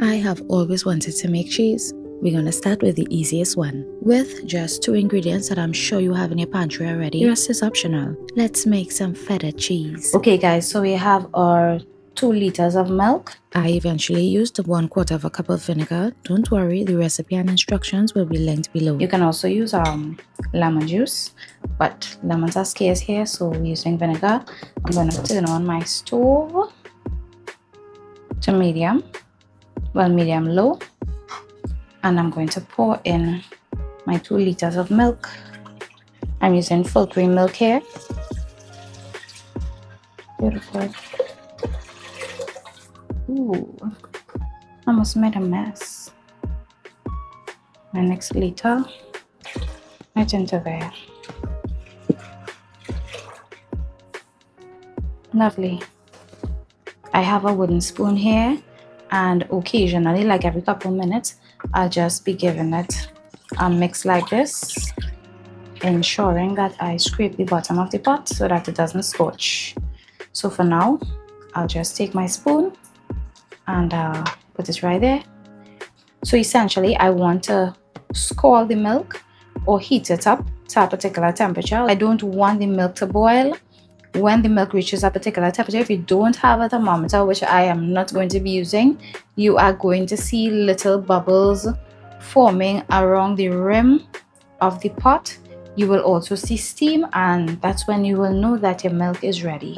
I have always wanted to make cheese. We're gonna start with the easiest one, with just 2 ingredients that I'm sure you have in your pantry already. The rest is optional. Let's make some feta cheese. Okay guys, so we have our 2 liters of milk. I eventually used 1/4 cup of vinegar. Don't worry, the recipe and instructions will be linked below. You can also use lemon juice, but lemons are scarce here, so we're using vinegar. I'm gonna turn on my stove to medium, medium low, and I'm going to pour in my 2 liters of milk. I'm using full cream milk here. Beautiful. Ooh, almost made a mess. My next liter right into there. Lovely. I have a wooden spoon here, and occasionally, like every couple minutes, I'll just be giving it a mix like this, ensuring that I scrape the bottom of the pot so that it doesn't scorch. So for now, I'll just take my spoon and put it right there. So essentially, I want to scald the milk or heat it up to a particular temperature. I don't want the milk to boil. When the milk reaches a particular temperature, if you don't have a thermometer, which I am not going to be using, you are going to see little bubbles forming around the rim of the pot. You will also see steam, and that's when you will know that your milk is ready.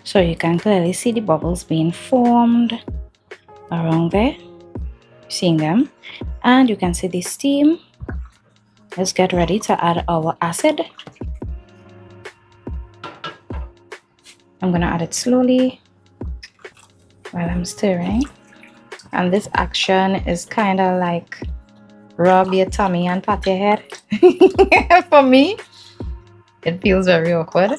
So you can clearly see the bubbles being formed around there. Seeing them, and you can see the steam. Let's get ready to add our acid. I'm gonna add it slowly while I'm stirring, and this action is kind of like rub your tummy and pat your head. For me, it feels very awkward.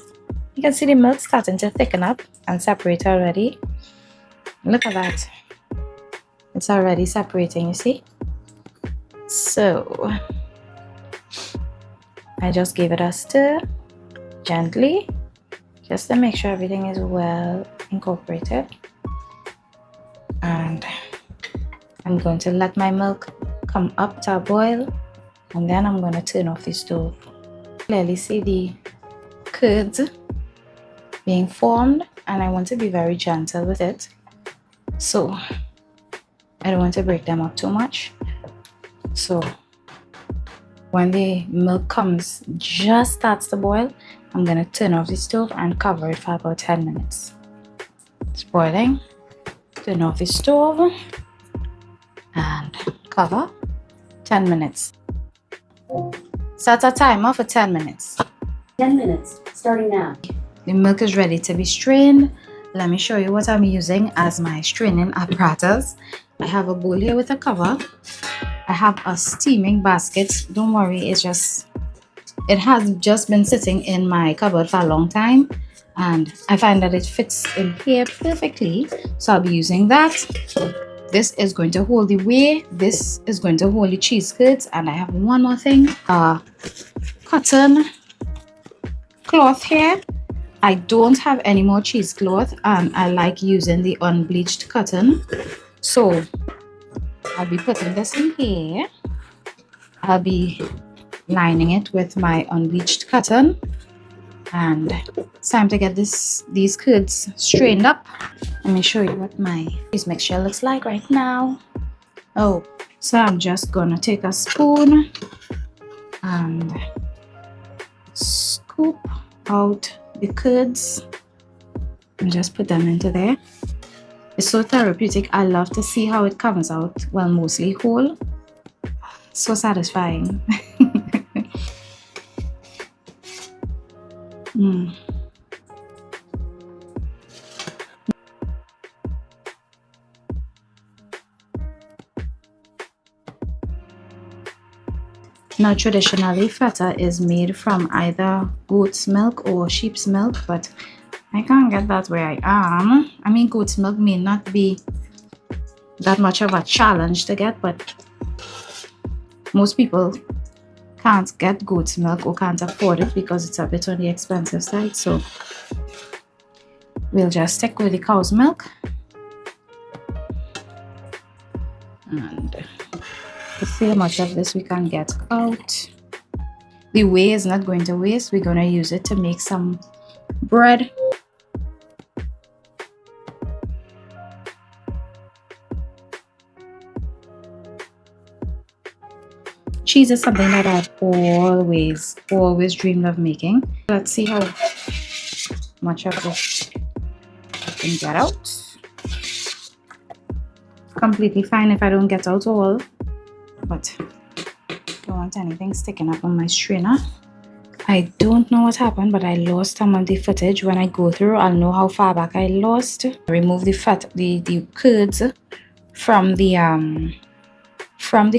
You can see the milk starting to thicken up and separate already. Look at that. It's already separating, you see? So I just gave it a stir gently, just to make sure everything is well incorporated. And I'm going to let my milk come up to a boil, and then I'm going to turn off the stove. Clearly see the curds being formed, and I want to be very gentle with it. So I don't want to break them up too much. So when the milk just starts to boil, I'm going to turn off the stove and cover it for about 10 minutes. It's boiling. Turn off the stove and cover 10 minutes. Set a timer for 10 minutes. 10 minutes, starting now. The milk is ready to be strained. Let me show you what I'm using as my straining apparatus. I have a bowl here with a cover. I have a steaming basket. Don't worry, it has just been sitting in my cupboard for a long time, and I find that it fits in here perfectly. So I'll be using that. This is going to hold the whey. This is going to hold the cheese curds. And I have one more thing, cotton cloth here. I don't have any more cheesecloth, and I like using the unbleached cotton. So I'll be putting this in here. I'll be lining it with my unbleached cotton, and it's time to get these curds strained up. Let me show you what my cheese mixture looks like right now. Oh, so I'm just gonna take a spoon and scoop out the curds and just put them into there. It's so therapeutic. I love to see how it comes out, well, mostly whole. So satisfying. Now, traditionally, feta is made from either goat's milk or sheep's milk, but I can't get that where I am. I mean, goat's milk may not be that much of a challenge to get, but most people can't get goat's milk or can't afford it because it's a bit on the expensive side, so we'll just stick with the cow's milk. And let's see how much of this we can get out. The whey is not going to waste. We're going to use it to make some bread. Cheese is something that I've always dreamed of making. Let's see how much of this I can get out. Completely fine if I don't get out all, but don't want anything sticking up on my strainer. I don't know what happened, but I lost some of the footage. When I go through, I'll know how far back I lost. Remove the fat, the curds from the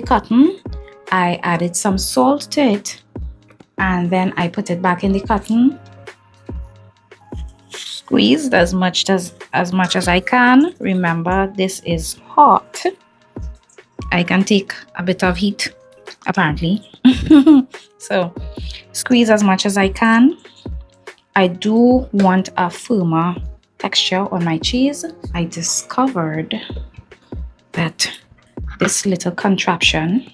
cotton. I added some salt to it, and then I put it back in the cotton. Squeezed as much as I can. Remember, this is hot. I can take a bit of heat, apparently. So squeeze as much as I can. I do want a firmer texture on my cheese. I discovered that this little contraption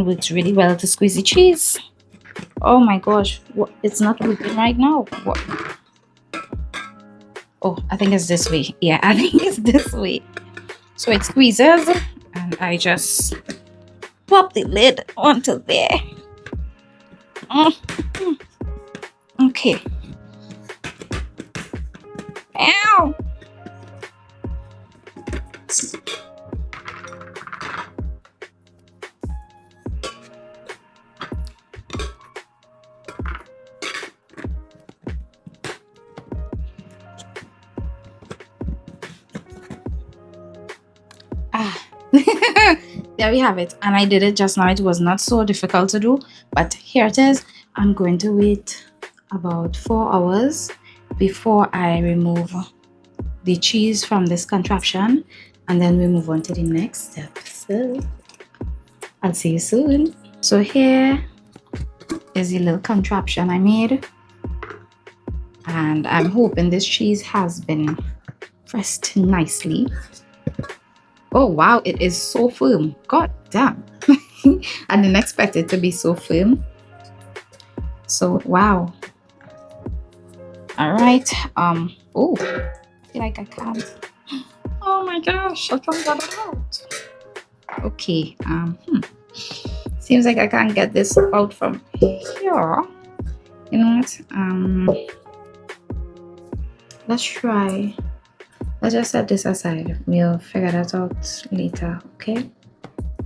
works really well to squeeze the cheese. Oh my gosh, it's not working right now. What? Oh, I think it's this way. Yeah, I think it's this way. So it squeezes, and I just pop the lid onto there. Okay. Ow! There we have it, and I did it just now. It was not so difficult to do, but here it is. I'm going to wait about 4 hours before I remove the cheese from this contraption, and then we move on to the next step. So I'll see you soon. So here is the little contraption I made, and I'm hoping this cheese has been pressed nicely. Oh wow, it is so firm. God damn. I didn't expect it to be so firm. So wow. All right. Oh, I feel like I can't. Oh my gosh, I can't get it out. Okay. Seems like I can't get this out from here. You know what? Let's try. Let's just set this aside. We'll figure that out later, okay?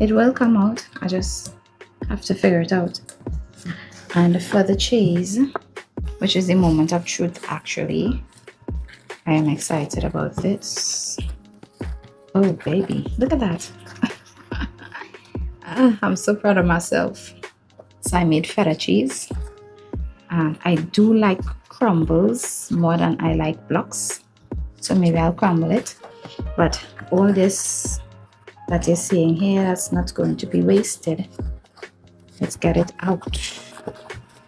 It will come out. I just have to figure it out. And for the cheese, which is the moment of truth, actually, I am excited about this. Oh, baby. Look at that. I'm so proud of myself. So I made feta cheese. And I do like crumbles more than I like blocks. So maybe I'll crumble it, but all this that you're seeing here, that's not going to be wasted. Let's get it out.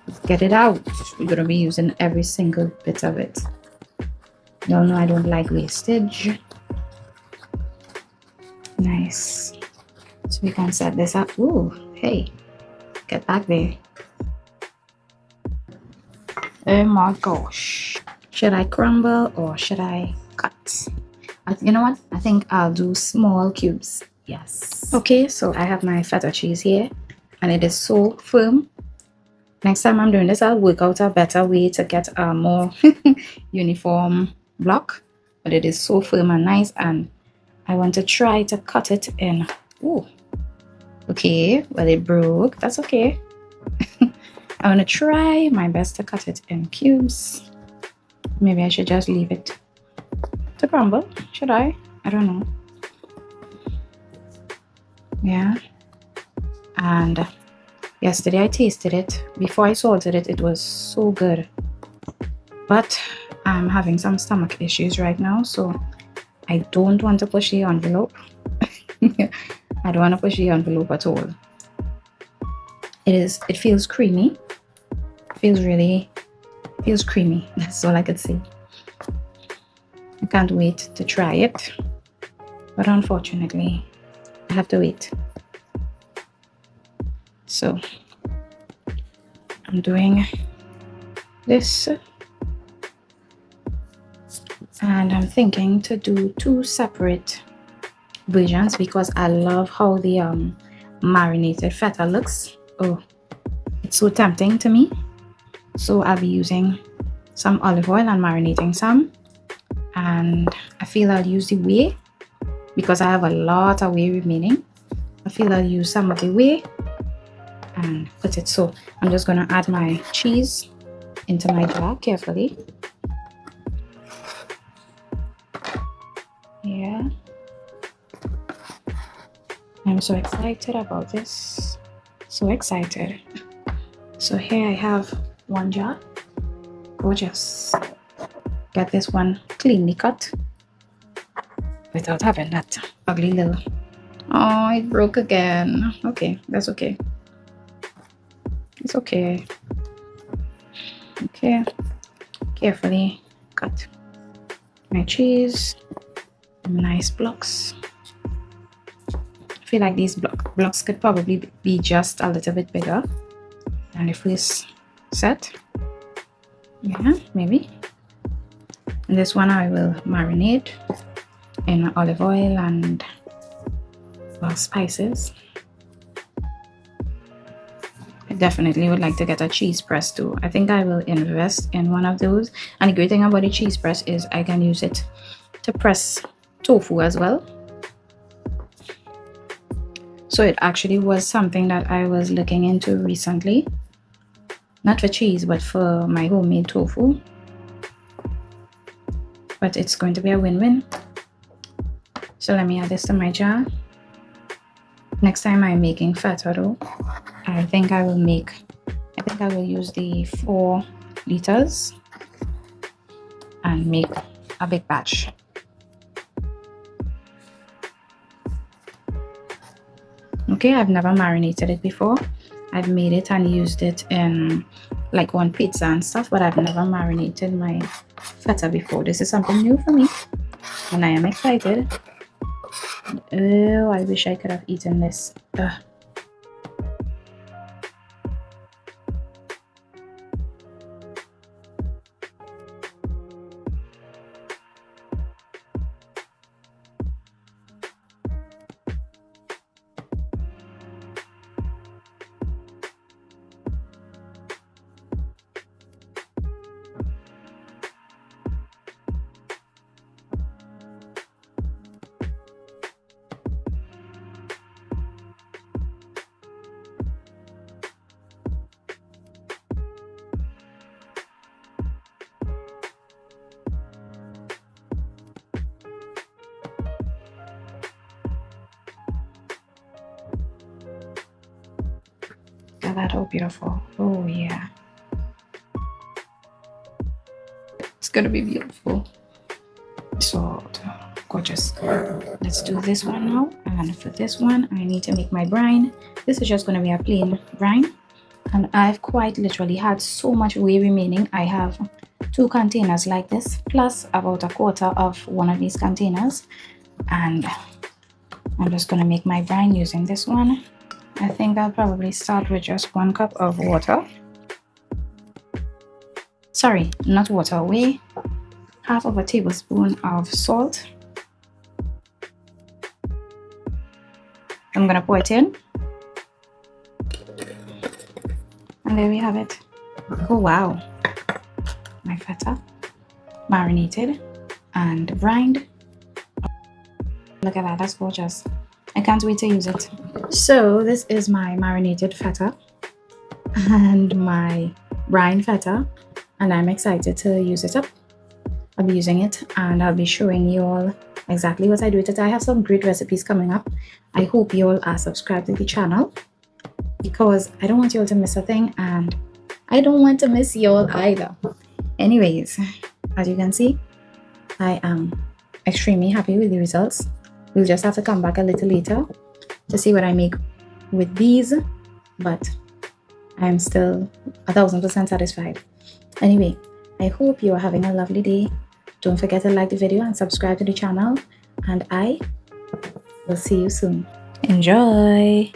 Let's get it out. We're going to be using every single bit of it. Y'all know I don't like wastage. Nice. So we can set this up. Ooh, hey, get back there. Oh my gosh. Should I crumble or should I cut? You know what? I think I'll do small cubes. Yes. Okay, so I have my feta cheese here, and it is so firm. Next time I'm doing this, I'll work out a better way to get a more uniform block. But it is so firm and nice, and I want to try to cut it in. Ooh. Okay, well it broke. That's okay. I want to try my best to cut it in cubes. Maybe I should just leave it to crumble. Should I? I don't know. Yeah. And yesterday I tasted it. Before I salted it, it was so good. But I'm having some stomach issues right now, so I don't want to push the envelope. I don't want to push the envelope at all. It feels creamy. Feels creamy. That's all I could say. I can't wait to try it. But unfortunately, I have to wait. So I'm doing this, and I'm thinking to do 2 separate versions because I love how the marinated feta looks. Oh, it's so tempting to me. So I'll be using some olive oil and marinating some, and I feel I'll use the whey because I have a lot of whey remaining. I feel I'll use some of the whey and put it. So I'm just going to add my cheese into my jar carefully. Yeah, I'm so excited about this. So excited. So here I have 1 jar. Gorgeous. Get this one cleanly cut without having that ugly little. Oh, it broke again. Okay, that's okay. It's okay. Okay, carefully cut my cheese in nice blocks. I feel like these blocks could probably be just a little bit bigger than the first set. Yeah, maybe. And this one I will marinate in olive oil and spices. I definitely would like to get a cheese press too. I think I will invest in one of those. And the great thing about the cheese press is I can use it to press tofu as well. So it actually was something that I was looking into recently. Not for cheese, but for my homemade tofu. But it's going to be a win-win. So let me add this to my jar. Next time I'm making feta though, I think I will use the 4 liters and make a big batch. Okay, I've never marinated it before. I've made it and used it in like on pizza and stuff, but I've never marinated my feta before. This is something new for me and I am excited. Oh, I wish I could have eaten this. Ugh. Look at that, how beautiful. Oh yeah. It's gonna be beautiful. So gorgeous. Let's do this one now. And for this one, I need to make my brine. This is just gonna be a plain brine. And I've quite literally had so much whey remaining. I have 2 containers like this, plus about 1/4 of one of these containers. And I'm just gonna make my brine using this one. I think I'll probably start with just 1 cup of water. Sorry, not water, whey. 1/2 tablespoon of salt. I'm gonna pour it in. And there we have it. Oh wow. My feta marinated and brined. Look at that, that's gorgeous. I can't wait to use it. So this is my marinated feta and my brine feta, and I'm excited to use it up. I'll be using it and I'll be showing you all exactly what I do with it. I have some great recipes coming up. I hope you all are subscribed to the channel because I don't want you all to miss a thing, and I don't want to miss you all either. Anyways, as you can see, I am extremely happy with the results. We'll just have to come back a little later to see what I make with these, but I'm still 1000% satisfied. Anyway, I hope you are having a lovely day. Don't forget to like the video and subscribe to the channel, and I will see you soon. Enjoy!